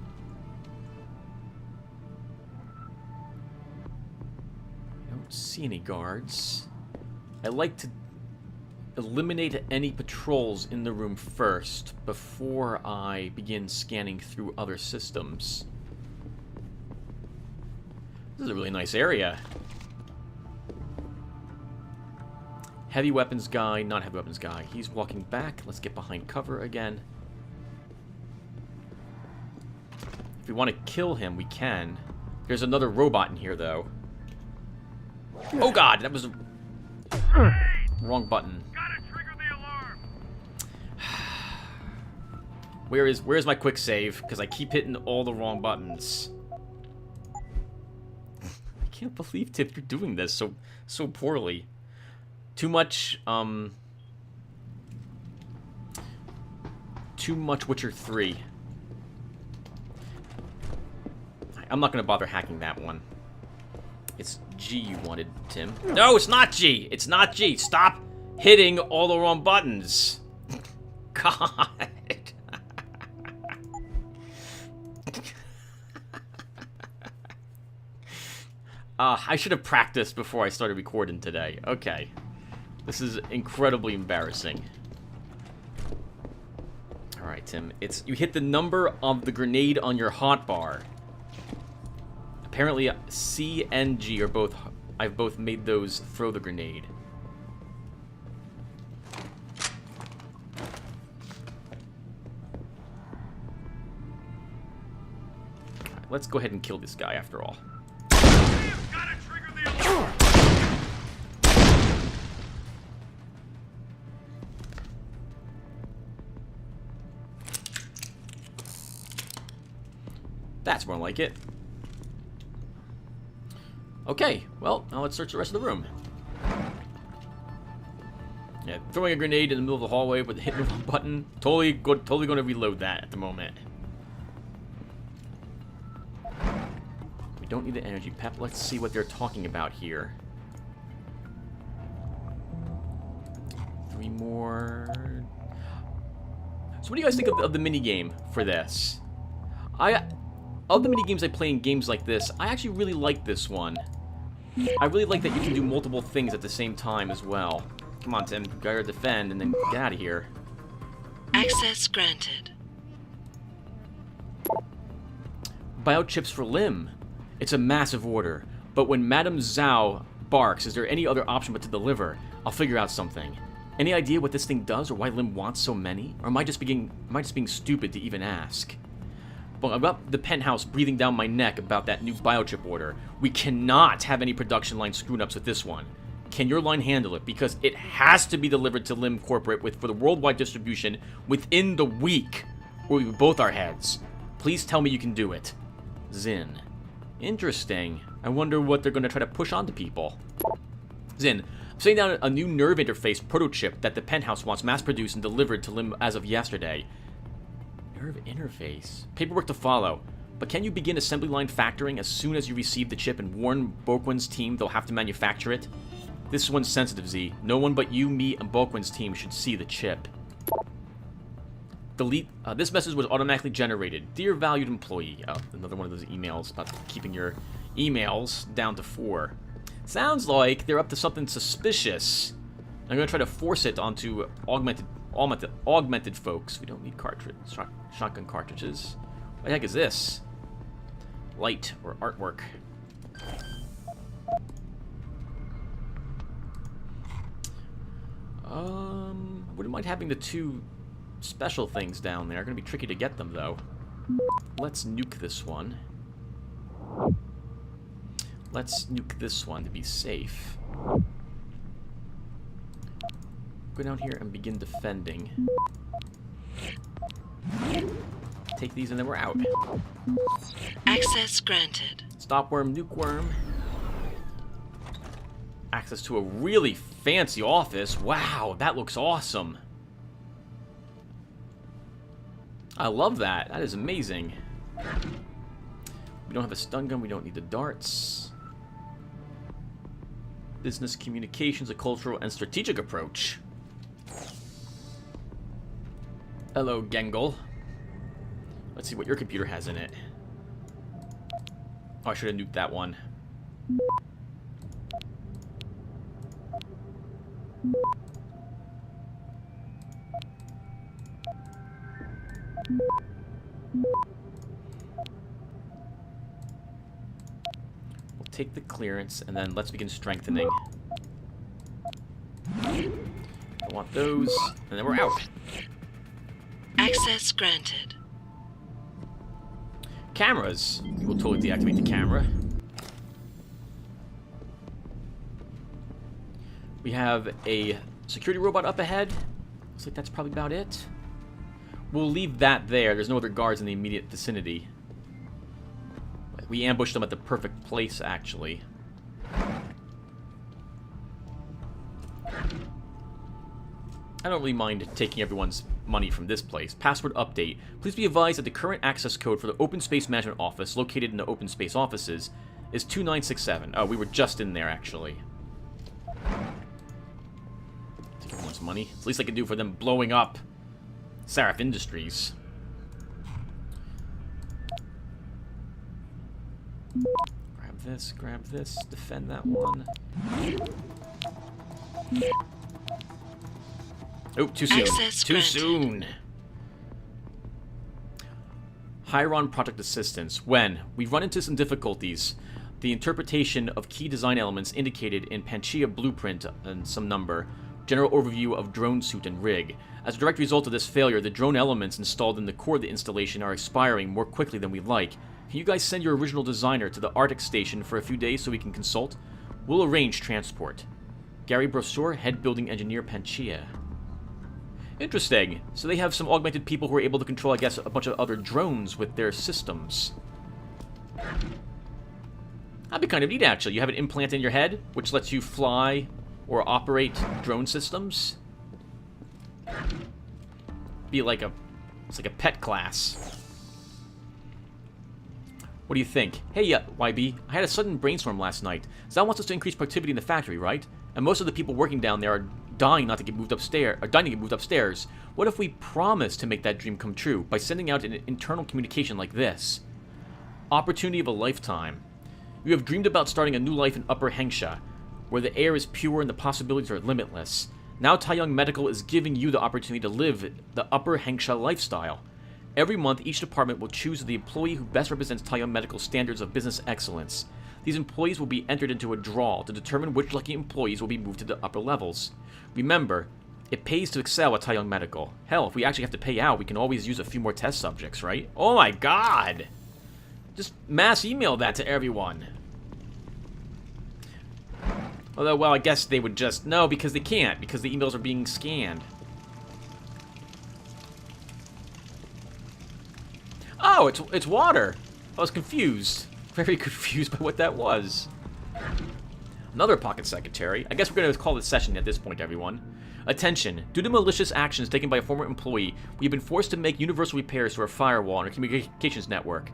I don't see any guards. I like to eliminate any patrols in the room first before I begin scanning through other systems. This is a really nice area. Heavy weapons guy, not heavy weapons guy. He's walking back. Let's get behind cover again. If we want to kill him, we can. There's another robot in here, though. Oh god, that was a wrong button. Where's my quick save? Because I keep hitting all the wrong buttons. I can't believe, Tip, you're doing this so poorly. Too much Witcher 3. I'm not gonna bother hacking that one. It's G you wanted, Tim. No, it's not G! It's not G! Stop hitting all the wrong buttons! God! I should have practiced before I started recording today. Okay. This is incredibly embarrassing. Alright, Tim. You hit the number of the grenade on your hotbar. Apparently, C and G are both... I've both made those throw the grenade. Right, let's go ahead and kill this guy after all. That's more like it. Okay, well, now let's search the rest of the room. Yeah, throwing a grenade in the middle of the hallway with hitting the wrong button. Totally going to reload that at the moment. We don't need the energy pep. Let's see what they're talking about here. 3 more. So what do you guys think of the minigame for this? Of the minigames I play in games like this, I actually really like this one. I really like that you can do multiple things at the same time as well. Come on, Tim. Gotta defend and then get out of here. Access granted. Biochips for Lim. It's a massive order, but when Madame Zhao barks, is there any other option but to deliver? I'll figure out something. Any idea what this thing does or why Lim wants so many? Or am I just being stupid to even ask? Well, I've got the penthouse breathing down my neck about that new biochip order. We cannot have any production line screw-ups with this one. Can your line handle it? Because it has to be delivered to Lim Corporate for the worldwide distribution within the week, or we both our heads. Please tell me you can do it. Zin. Interesting. I wonder what they're going to try to push onto people. Zin. I'm setting down a new nerve interface prototype that the penthouse wants mass-produced and delivered to Lim as of yesterday. Nerve interface. Paperwork to follow. But can you begin assembly line factoring as soon as you receive the chip and warn Bokwin's team they'll have to manufacture it? This one's sensitive, Z. No one but you, me, and Bokwin's team should see the chip. Delete. This message was automatically generated. Dear valued employee. Oh, another one of those emails about keeping your emails down to 4. Sounds like they're up to something suspicious. I'm going to try to force it onto augmented folks. We don't need shotgun cartridges. What the heck is this? Light or artwork. Wouldn't mind having the 2 special things down there. Gonna be tricky to get them though. Let's nuke this one. Let's nuke this one to be safe. Go down here and begin defending. Take these and then we're out. Access granted. Stop worm, nuke worm. Access to a really fancy office. Wow, that looks awesome. I love that. That is amazing. We don't have a stun gun. We don't need the darts. Business communications, a cultural and strategic approach. Hello, Gengel. Let's see what your computer has in it. Oh, I should have nuked that one. We'll take the clearance and then let's begin strengthening. I want those, and then we're out. Access granted. Cameras. We'll totally deactivate the camera. We have a security robot up ahead. Looks like that's probably about it. We'll leave that there. There's no other guards in the immediate vicinity. We ambushed them at the perfect place, actually. I don't really mind taking everyone's money from this place. Password update. Please be advised that the current access code for the Open Space Management Office, located in the Open Space offices, is 2967. Oh, we were just in there, actually. Take everyone's money. It's the least I can do for them blowing up Seraph Industries. Grab this, defend that one. Oh, too soon. Too soon. Hyron Project Assistance. When we run into some difficulties, the interpretation of key design elements indicated in Panchea blueprint and some number. General overview of drone suit and rig. As a direct result of this failure, the drone elements installed in the core of the installation are expiring more quickly than we'd like. Can you guys send your original designer to the Arctic station for a few days so we can consult? We'll arrange transport. Gary Brosor, head building engineer, Panchea. Interesting. So they have some augmented people who are able to control, I guess, a bunch of other drones with their systems. That'd be kind of neat, actually. You have an implant in your head, which lets you fly or operate drone systems. Be like it's like a pet class. What do you think? Hey, YB, I had a sudden brainstorm last night. Zal wants us to increase productivity in the factory, right? And most of the people working down there are dying not to get moved upstairs. What if we promise to make that dream come true by sending out an internal communication like this? Opportunity of a lifetime. You have dreamed about starting a new life in Upper Hengsha, where the air is pure and the possibilities are limitless. Now Taiyang Medical is giving you the opportunity to live the Upper Hengsha lifestyle. Every month, each department will choose the employee who best represents Taiyang Medical's standards of business excellence. These employees will be entered into a draw to determine which lucky employees will be moved to the upper levels. Remember, it pays to excel at Taiyang Medical. Hell, if we actually have to pay out, we can always use a few more test subjects, right? Oh my god! Just mass email that to everyone. Although, well, I guess they would just... No, because they can't, because the emails are being scanned. Oh, it's water. I was confused. Very confused by what that was. Another pocket secretary. I guess we're going to call this session at this point, everyone. Attention. Due to malicious actions taken by a former employee, we have been forced to make universal repairs to our firewall and our communications network.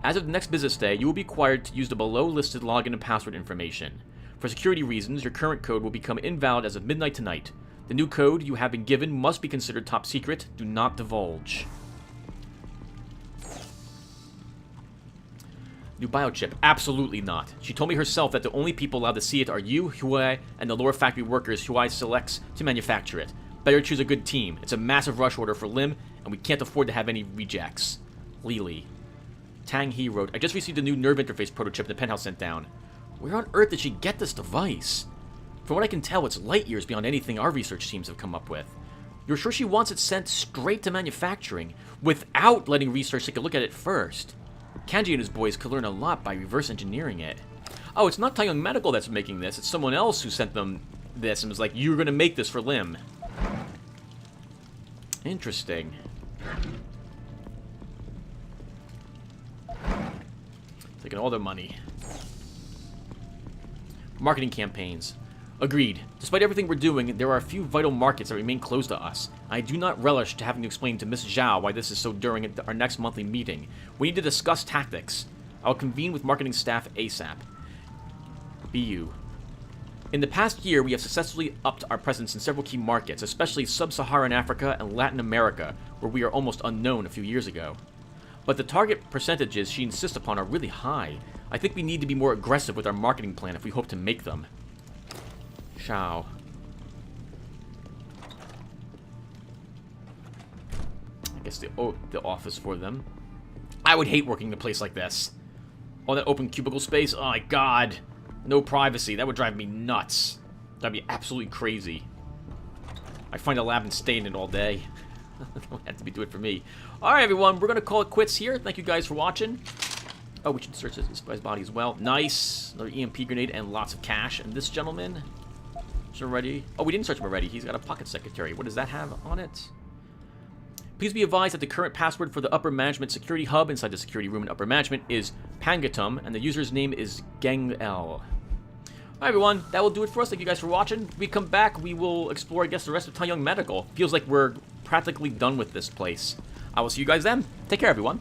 As of the next business day, you will be required to use the below-listed login and password information. For security reasons, your current code will become invalid as of midnight tonight. The new code you have been given must be considered top secret. Do not divulge. New biochip? Absolutely not. She told me herself that the only people allowed to see it are you, Huai, and the lower factory workers Huai selects to manufacture it. Better choose a good team. It's a massive rush order for Lim, and we can't afford to have any rejects. Lily. Tang He wrote, I just received a new nerve interface prototype the penthouse sent down. Where on earth did she get this device? From what I can tell, it's light years beyond anything our research teams have come up with. You're sure she wants it sent straight to manufacturing, without letting research take a look at it first? Kanji and his boys could learn a lot by reverse engineering it. Oh, it's not Taiyang Medical that's making this. It's someone else who sent them this and was like, you're going to make this for Lim. Interesting. Taking all their money. Marketing campaigns. Agreed. Despite everything we're doing, there are a few vital markets that remain closed to us. I do not relish to having to explain to Miss Zhao why this is so during our next monthly meeting. We need to discuss tactics. I will convene with marketing staff ASAP. BU. In the past year, we have successfully upped our presence in several key markets, especially Sub-Saharan Africa and Latin America, where we are almost unknown a few years ago. But the target percentages she insists upon are really high. I think we need to be more aggressive with our marketing plan if we hope to make them. Shao. I guess the office for them. I would hate working in a place like this. Oh, that open cubicle space? Oh my god. No privacy. That would drive me nuts. That'd be absolutely crazy. I'd find a lab and stay in it all day. That would have to do it for me. Alright, everyone. We're going to call it quits here. Thank you guys for watching. Oh, we should search this guy's body as well. Nice. Another EMP grenade and lots of cash. And this gentleman... already. Oh, we didn't search him already. He's got a pocket secretary. What does that have on it? Please be advised that the current password for the upper management security hub inside the security room in upper management is Pangatum, and the user's name is Geng L. Alright, everyone. That will do it for us. Thank you guys for watching. When we come back, we will explore, I guess, the rest of Taiyang Medical. Feels like we're practically done with this place. I will see you guys then. Take care, everyone.